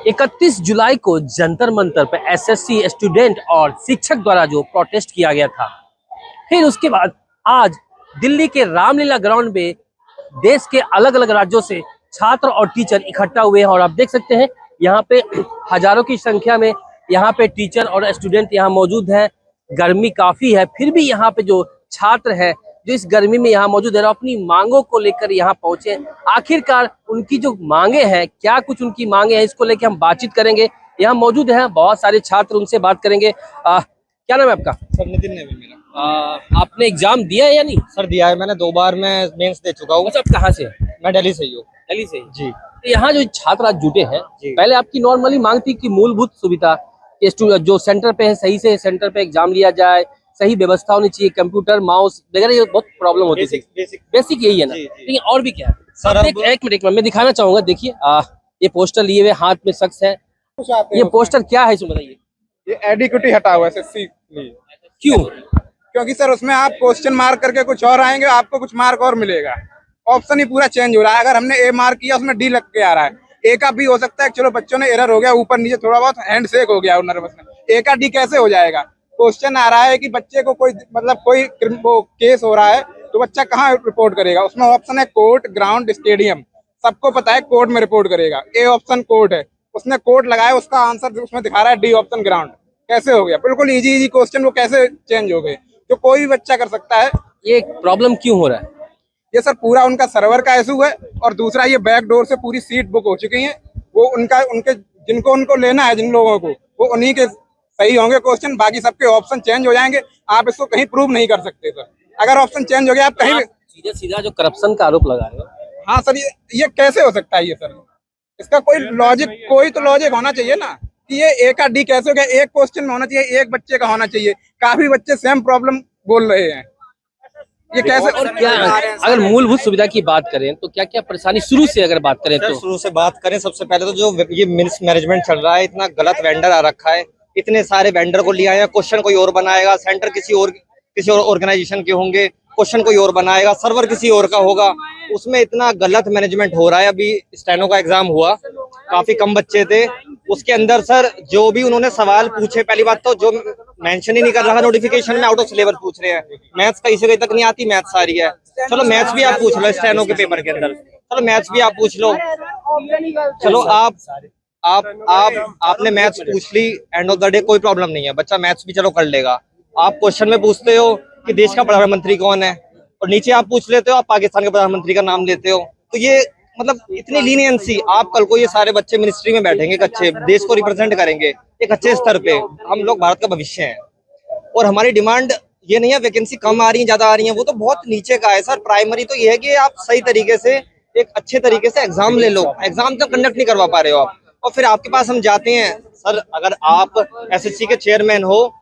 31 जुलाई को जंतर मंतर पर SSC student और शिक्षक द्वारा जो प्रोटेस्ट किया गया था, फिर उसके बाद आज दिल्ली के रामलीला ग्राउंड में देश के अलग अलग राज्यों से छात्र और टीचर इकट्ठा हुए हैं। और आप देख सकते हैं यहाँ पे हजारों की संख्या में यहाँ पे टीचर और स्टूडेंट यहाँ मौजूद हैं। गर्मी काफी है, फिर भी यहाँ पे जो छात्र हैं जो इस गर्मी में यहाँ मौजूद है, अपनी मांगों को लेकर यहाँ पहुंचे। आखिरकार उनकी जो मांगे हैं, क्या कुछ उनकी मांगे हैं, इसको लेकर हम बातचीत करेंगे। यहाँ मौजूद हैं बहुत सारे छात्र, उनसे बात करेंगे। क्या नाम है आपका? सर नितिन ने भी मेरा। आपने एग्जाम दिया है या नहीं? सर दिया है मैंने, 2 बार मैं मेंस दे चुका हूँ। अच्छा, आप कहाँ से? मैं दिल्ली से ही हूँ। दिल्ली से जी। तो यहाँ जो छात्र आज जुटे हैं, जी। पहले आपकी नॉर्मली मांग थी कि मूलभूत सुविधा जो सेंटर पे है सही से सेंटर पे एग्जाम लिया जाए, सही व्यवस्था होनी चाहिए, कंप्यूटर माउस वगैरह, ये बहुत प्रॉब्लम होती थी। बेसिक यही है ना? लेकिन और भी क्या है सर? एक मिनट मैं दिखाना चाहूंगा। देखिए ये पोस्टर लिए हुए हाथ में शख्स है, ये पोस्टर क्या है इसमें बताइए। ये एडिक्विटी हटा हुआ है एसएससी लिए। क्यों? क्योंकि सर उसमें आप क्वेश्चन मार्क करके कुछ और आएंगे, आपको कुछ मार्क और मिलेगा। ऑप्शन ही पूरा चेंज हो रहा है। अगर हमने ए मार्क किया उसमें डी लग के आ रहा है। ए का बी हो सकता है, चलो बच्चों ने एरर हो गया, ऊपर नीचे थोड़ा बहुत हैंड शेक हो गया नर्वस में, ए का डी कैसे हो जाएगा? क्वेश्चन आ रहा है कि बच्चे को कोई कोई वो केस हो रहा है तो बच्चा कहाँ रिपोर्ट करेगा? उसमें ऑप्शन है कोर्ट, ग्राउंड, स्टेडियम। सबको पता है कोर्ट में रिपोर्ट करेगा। ए ऑप्शन कोर्ट है, उसने कोर्ट लगाया, उसका आंसर उसमें दिखा रहा है डी ऑप्शन ग्राउंड। कैसे हो गया? बिल्कुल इजी क्वेश्चन, वो कैसे चेंज हो गए जो कोई भी बच्चा कर सकता है। ये प्रॉब्लम क्यों हो रहा है? ये सर पूरा उनका सर्वर का इशू है, और दूसरा ये बैक डोर से पूरी सीट बुक हो चुकी है। वो उनके जिनको उनको लेना है, जिन लोगों को, वो उन्हीं के सही होंगे क्वेश्चन, बाकी सबके ऑप्शन चेंज हो जाएंगे। आप इसको कहीं प्रूव नहीं कर सकते सर। अगर ऑप्शन चेंज हो गया आप कहीं सीधा सीधा जो करप्शन का आरोप लगा रहे हो। हाँ सर, ये कैसे हो सकता है? ये सर इसका कोई तो लॉजिक होना चाहिए ना कि ये ए का डी कैसे हो गया। एक क्वेश्चन में होना चाहिए, एक बच्चे का होना चाहिए। काफी बच्चे सेम प्रॉब्लम बोल रहे हैं, ये कैसे? और क्या अगर मूलभूत सुविधा की बात करें तो क्या क्या परेशानी शुरू से अगर बात करें तो? शुरू से बात करें, सबसे पहले तो जो ये मिस मैनेजमेंट चल रहा है, इतना गलत वेंडर आ रखा है। इतने सारे वेंडर को लिया है, क्वेश्चन कोई और बनाएगा, सेंटर किसी और ऑर्गेनाइजेशन के होंगे, क्वेश्चन कोई और बनाएगा, सर्वर किसी और का होगा। उसमें इतना गलत मैनेजमेंट हो रहा है। अभी स्टेनो का एग्जाम हुआ, काफी कम बच्चे थे, उसके अंदर सर जो भी उन्होंने सवाल पूछे, पहली बात तो जो मेंशन ही नहीं कर रहा है नोटिफिकेशन में, आउट ऑफ सिलेबस पूछ रहे हैं। मैथ्स का इसे तक नहीं आती, मैथ्स आ रही है। चलो मैथ्स भी आप पूछ लो स्टेनो के पेपर के अंदर, चलो मैथ्स भी आप पूछ लो। चलो आपने मैथ्स पूछ ली, एंड ऑफ द डे कोई प्रॉब्लम नहीं है, बच्चा मैथ्स भी चलो कर लेगा। आप क्वेश्चन में पूछते हो कि देश का प्रधानमंत्री कौन है, और नीचे आप पूछ लेते हो आप पाकिस्तान के प्रधानमंत्री का नाम देते हो। तो ये मतलब इतनी लीनियंसी। आप कल को ये सारे बच्चे मिनिस्ट्री में बैठेंगे, एक अच्छे देश को रिप्रेजेंट करेंगे एक अच्छे स्तर पे। हम लोग भारत का भविष्य हैं, और हमारी डिमांड ये नहीं है वैकेंसी कम आ रही है ज्यादा आ रही है, वो तो बहुत नीचे का है सर। प्राइमरी तो ये है कि आप सही तरीके से एक अच्छे तरीके से एग्जाम ले लो। एग्जाम तो कंडक्ट नहीं करवा पा रहे हो आप, और फिर आपके पास हम जाते हैं सर, अगर आप एसएससी के चेयरमैन हो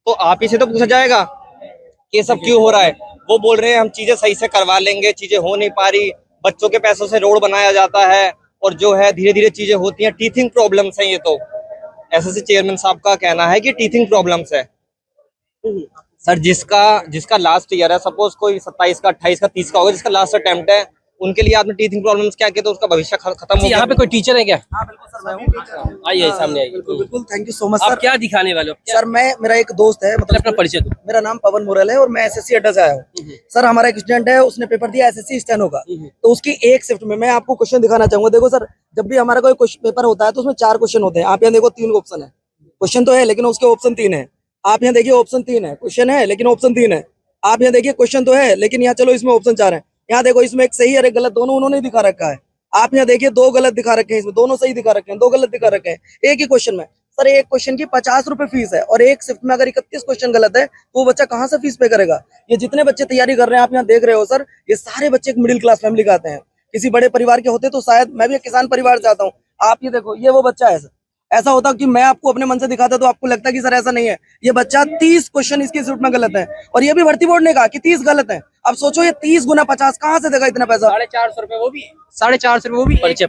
तो आप ही से तो पूछा जाएगा कि ये सब क्यों हो रहा है। वो बोल रहे हैं हम चीजें सही से करवा लेंगे, चीजें हो नहीं पा रही, बच्चों के पैसों से रोड बनाया जाता है, और जो है धीरे धीरे चीजें होती हैं। टीथिंग प्रॉब्लम्स हैं, ये तो एसएससी चेयरमैन साहब का कहना है कि टीथिंग प्रॉब्लम्स है सर। जिसका लास्ट ईयर है, सपोज कोई 27 का 28 का 30 का होगा, जिसका लास्ट अटेम्प्ट है, उनके लिए आपने टीथिंग प्रॉब्लम्स क्या किया तो उसका भविष्य खत्म हो गया। यहाँ पे कोई टीचर है क्या? हाँ बिल्कुल सर, मैं हूँ। आइए सामने आइए। बिल्कुल थैंक यू सो मच आप सर। क्या दिखाने वाले हो? सर मेरा एक दोस्त है, मतलब अपना परिचय दो। मेरा नाम पवन मुरल है और मैं एसएससी अड्डा से आया हूँ। सर हमारा एक स्टूडेंट है, उसने पेपर दिया एसएससी स्टेनो का, तो उसकी एक शिफ्ट में मैं आपको क्वेश्चन दिखाना चाहूंगा। देखो सर, जब भी हमारा कोई पेपर होता है तो उसमें 4 क्वेश्चन होते हैं। आप यहाँ देखो 3 ऑप्शन है, क्वेश्चन तो है लेकिन उसके ऑप्शन 3 है। आप यहाँ देखिए ऑप्शन 3 है, क्वेश्चन है लेकिन ऑप्शन 3 है। आप यहाँ देखिए क्वेश्चन तो है लेकिन यहाँ चलो इसमें ऑप्शन 4 है। यहाँ देखो इसमें एक सही और एक गलत दोनों उन्होंने दिखा रखा है। आप यहाँ देखिए 2 गलत दिखा रखे हैं, इसमें दोनों सही दिखा रखे हैं, 2 गलत दिखा रखे हैं एक ही क्वेश्चन में। सर एक क्वेश्चन की 50 रुपए फीस है, और एक शिफ्ट में अगर 31 क्वेश्चन गलत है तो वो बच्चा कहाँ से फीस पे करेगा? ये जितने बच्चे तैयारी कर रहे हैं आप यहाँ देख रहे हो सर, ये सारे बच्चे एक मिडिल क्लास फैमिली के आते हैं। किसी बड़े परिवार के होते तो शायद, मैं भी एक किसान परिवार से आता हूँ। आप ये देखो, ये वो बच्चा है सर। ऐसा होता कि मैं आपको अपने मन से दिखाता तो आपको लगता कि सर ऐसा नहीं है। ये बच्चा 30 क्वेश्चन इसकी शिफ्ट में गलत है, और ये भी भर्ती बोर्ड ने कहा कि 30 गलत है। अब सोचो ये 30 गुना 50 कहाँ से देगा इतना पैसा? 450 रुपए, वो भी 450 रुपए, वो भी परिचय।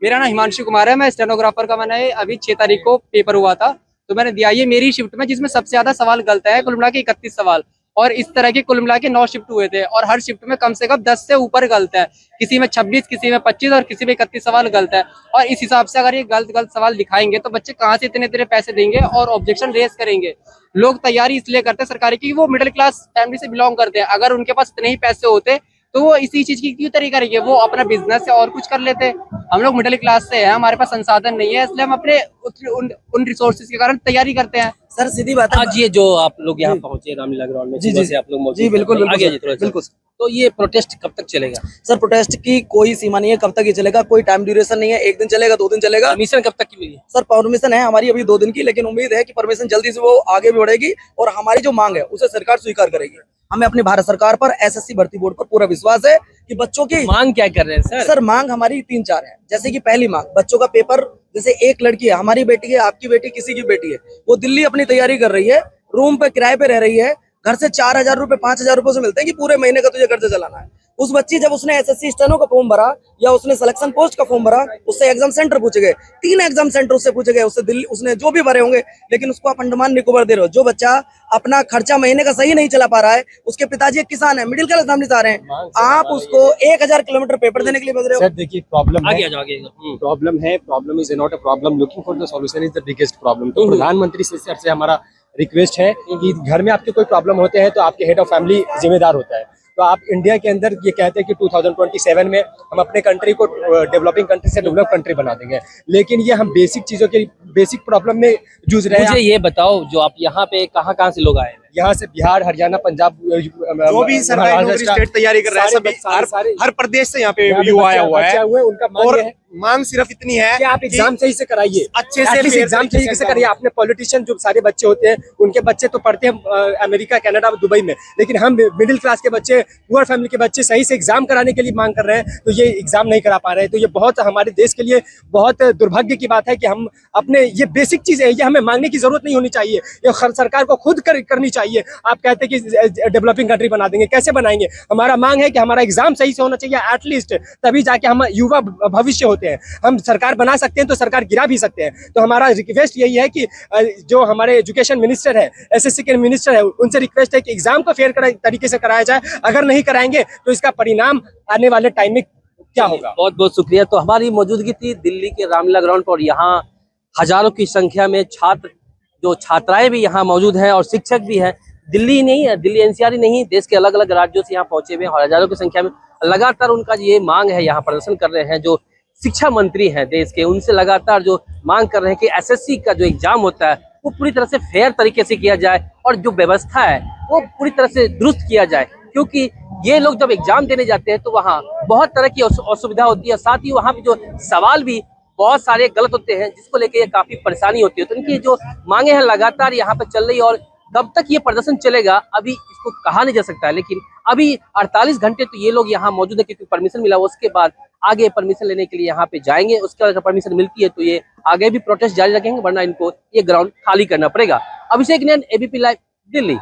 मेरा नाम हिमांशु कुमार है, मैं स्टेनोग्राफर का। मैंने अभी 6 तारीख को पेपर हुआ था तो मैंने दिया, ये मेरी शिफ्ट में जिसमें सबसे ज्यादा सवाल गलत है, कुल मिला के 31 सवाल। और इस तरह के कुल मिला के 9 शिफ्ट हुए थे और हर शिफ्ट में कम से कम 10 से ऊपर गलत है, किसी में 26, किसी में 25 और किसी में 31 सवाल गलत है। और इस हिसाब से अगर ये गलत सवाल दिखाएंगे तो बच्चे कहाँ से इतने पैसे देंगे और ऑब्जेक्शन रेज करेंगे। लोग तैयारी इसलिए करते हैं सरकारी की, वो मिडिल क्लास फैमिली से बिलोंग करते हैं। अगर उनके पास इतने ही पैसे होते तो वो इसी चीज की क्यों तैयारी करेंगे, वो अपना बिजनेस से और कुछ कर लेते। हम लोग मिडिल क्लास से हैं, हमारे पास संसाधन नहीं है, इसलिए हम अपने उन रिसोर्सेज के कारण तैयारी करते हैं। सर सीधी बात है। आज ये जो आप लोग यहाँ पहुंचे रामलीला ग्राउंड में, जी, सुबह जी। से आप लोग मौजूद जी, बिल्कुल, हैं। बिल्कुल आगे सर, जी थोड़ा सा। बिल्कुल। तो ये प्रोटेस्ट कब तक चलेगा? सर प्रोटेस्ट की कोई सीमा नहीं है, कब तक ये चलेगा, कोई टाइम ड्यूरेशन नहीं है, 1 दिन चलेगा, 2 दिन चलेगा। परमिशन कब तक की मिली है? सर परमिशन है हमारी अभी 2 दिन की, लेकिन उम्मीद है कि परमिशन जल्दी से वो आगे भी बढ़ेगी और हमारी जो मांग है उसे सरकार स्वीकार करेगी। हमें अपनी भारत सरकार पर, एसएससी भर्ती बोर्ड पर पूरा विश्वास है कि बच्चों की मांग क्या कर रहे हैं सर? सर मांग हमारी 3-4 है। जैसे कि पहली मांग, बच्चों का पेपर, जैसे एक लड़की है, हमारी बेटी है, आपकी बेटी, किसी की बेटी है, वो दिल्ली अपनी तैयारी कर रही है, रूम पे किराए पे रह रही है, घर से 4,000 रुपए 5,000 रुपए से मिलते हैं कि पूरे महीने का तुझे खर्चा चलाना है। उस बच्ची जब उसने एसएससी स्टेनो का फॉर्म भरा या उसने सिलेक्शन पोस्ट का फॉर्म भरा, उससे एग्जाम सेंटर पूछे गए, 3 एग्जाम सेंटर उससे पूछे गए, उससे दिल्ली उसने जो भी भरे होंगे, लेकिन उसको आप अंडमान निकोबार दे रहे हो। जो बच्चा अपना खर्चा महीने का सही नहीं चला पा रहा है, उसके पिताजी एक किसान है, मिडिल क्लास फैमिली से आ रहे हैं, आप उसको 1,000 किलोमीटर पेपर देने के लिए भेज रहे हो। सर देखिए प्रॉब्लम आगे है, आ जाओ, आगे आ जाओ। Problem is not a problem, looking for the solution is the biggest problem. तो प्रधानमंत्री से हमारा रिक्वेस्ट है कि घर में आपके कोई प्रॉब्लम होते हैं तो आपके हेड ऑफ फैमिली जिम्मेदार होता है। तो आप इंडिया के अंदर ये कहते हैं कि 2027 में हम अपने कंट्री को डेवलपिंग कंट्री से डेवलप कंट्री बना देंगे, लेकिन ये हम बेसिक चीजों के बेसिक प्रॉब्लम में जूझ रहे मुझे हैं। ये बताओ, जो आप यहाँ पे कहाँ से लोग आए हैं? यहाँ से बिहार, हरियाणा, पंजाब, जो भी सरकारी नौकरी महाराष्ट्र, स्टेट तैयारी कर रहे हैं, सारे सभी सारे हर प्रदेश से यहाँ पे यहाँ पे युवा आया हुआ बच्चे है। हुए, उनका मांग और ये है मांग सिर्फ इतनी है कि आप एग्जाम सही से कराइए, अच्छे से At least fair एग्जाम तरीके सही से से करिए। आपने पॉलिटिशियन जो सारे बच्चे होते हैं, उनके बच्चे तो पढ़ते हैं अमेरिका, कनाडा, दुबई में, लेकिन हम मिडिल क्लास के बच्चे, पुअर फैमिली के बच्चे सही से एग्जाम कराने के लिए मांग कर रहे हैं, तो ये एग्जाम नहीं करा पा रहे हैं। तो ये बहुत हमारे देश के लिए बहुत दुर्भाग्य की बात है कि हम अपने ये बेसिक चीज है, ये हमें मांगने की जरूरत नहीं होनी चाहिए, ये सरकार को खुद करनी चाहिए। आप कहते हैं कि डेवलपिंग कंट्री बना देंगे, कैसे बनाएंगे? हमारा मांग है कि हमारा एग्जाम सही से होना चाहिए एटलीस्ट, तभी जाके हम युवा भविष्य होते हैं। हम सरकार बना सकते हैं तो सरकार गिरा भी सकते हैं। तो हमारा रिक्वेस्ट यही है कि जो हमारे एजुकेशन मिनिस्टर है, एसएससी के मिनिस्टर है, उनसे रिक्वेस्ट है कि एग्जाम को फेयर तरीके से कराया जाए। अगर नहीं कराएंगे तो इसका परिणाम आने वाले टाइम में क्या होगा। बहुत बहुत शुक्रिया। तो हमारी मौजूदगी थी दिल्ली के रामलीला ग्राउंड पर। यहाँ हजारों की संख्या में छात्र, जो छात्राएं भी यहाँ मौजूद हैं और शिक्षक भी हैं। दिल्ली ही नहीं है, दिल्ली एनसीआर ही नहीं, देश के अलग अलग राज्यों से यहाँ पहुंचे हुए हैं और हजारों की संख्या में लगातार उनका ये मांग है, यहाँ प्रदर्शन कर रहे हैं। जो शिक्षा मंत्री हैं देश के, उनसे लगातार जो मांग कर रहे हैं कि एसएससी का जो एग्जाम होता है वो पूरी तरह से फेयर तरीके से किया जाए और जो व्यवस्था है वो पूरी तरह से दुरुस्त किया जाए, क्योंकि ये लोग जब एग्जाम देने जाते हैं तो वहाँ बहुत तरह की असुविधा होती है। साथ ही वहाँ पे जो सवाल भी बहुत सारे गलत होते हैं, जिसको लेके ये काफी परेशानी होती है। तो इनकी जो मांगे हैं लगातार यहाँ पे चल रही है और कब तक ये प्रदर्शन चलेगा अभी इसको कहा नहीं जा सकता है, लेकिन अभी 48 घंटे तो ये लोग यहाँ मौजूद है, क्योंकि परमिशन मिला। उसके बाद आगे परमिशन लेने के लिए यहाँ पे जाएंगे, उसके बाद अगर परमिशन मिलती है तो ये आगे भी प्रोटेस्ट जारी रखेंगे, वरना इनको ये ग्राउंड खाली करना पड़ेगा। अभिषेक नैन, एबीपी लाइव, दिल्ली।